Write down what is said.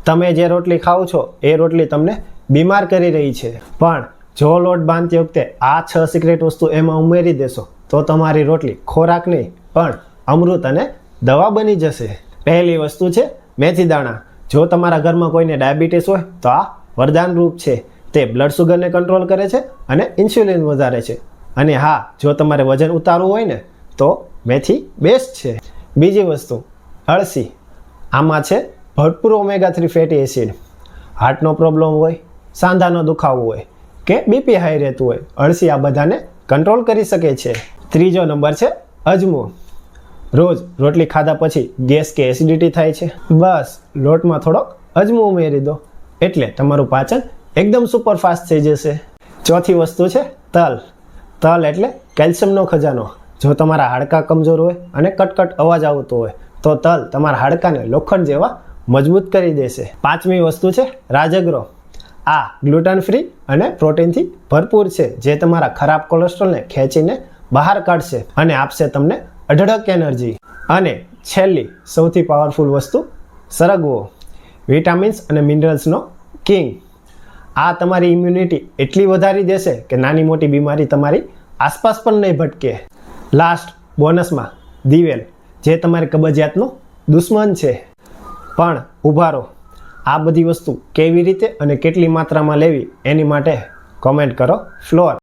તમે જે રોટલી ખાઓ છો એ રોટલી તમને બીમાર કરી રહી છે. પણ જો લોટ બાંધતી વખતે આ 6 સિક્રેટ વસ્તુ એમાં ઉમેરી દેશો તો તમારી રોટલી ખોરાક નહીં પણ અમૃત અને દવા બની જશે. પહેલી વસ્તુ છે મેથી દાણા. જો તમારા ઘરમાં કોઈને ડાયાબિટીસ હોય તો આ વરદાન રૂપ છે. તે બ્લડ સુગરને કંટ્રોલ કરે છે અને ઇન્સ્યુલિન વધારે છે. અને હા, જો તમારે વજન ઉતારવું હોય ને તો મેથી બેસ્ટ છે. બીજી વસ્તુ અળસી. આમાં છે ભરપૂર ઓમેગા 3 ફેટી એસિડ. હાર્ટનો પ્રોબ્લેમ હોય, સાંધાનો દુખાવો હોય કે બીપી હાઈ રહેતું હોય, અળસી આ બધાને કંટ્રોલ કરી શકે છે. ત્રીજો નંબર છે અજમો. રોજ રોટલી ખાધા પછી ગેસ કે એસિડિટી થાય છે, બસ લોટમાં થોડોક અજમો ઉમેરી દો એટલે તમારું પાચન એકદમ સુપરફાસ્ટ થઈ જશે. ચોથી વસ્તુ છે તલ. તલ એટલે કેલ્શિયમનો ખજાનો. જો તમારા હાડકાં કમજોર હોય અને કટકટ અવાજ આવતો હોય તો તલ તમારા હાડકાને લોખંડ જેવા મજબૂત કરી દેશે. પાંચમી વસ્તુ છે રાજગરો. આ ગ્લુટન ફ્રી અને પ્રોટીનથી ભરપૂર છે, જે તમારા ખરાબ કોલેસ્ટ્રોલને ખેંચીને બહાર કાઢશે અને આપશે તમને અઢળક એનર્જી. અને છેલ્લી સૌથી પાવરફુલ વસ્તુ સરગવો. વિટામિન્સ અને મિનરલ્સનો કિંગ. આ તમારી ઇમ્યુનિટી એટલી વધારી દેશે કે નાની મોટી બીમારી તમારી આસપાસ પણ નહીં ભટકે. લાસ્ટ બોનસમાં દિવેલ, જે તમારી કબજિયાતનો દુશ્મન છે. પણ ઊભા રહો, આ બધી વસ્તુ કેવી રીતે અને કેટલી માત્રામાં લેવી એની માટે કોમેન્ટ કરો ફ્લોર.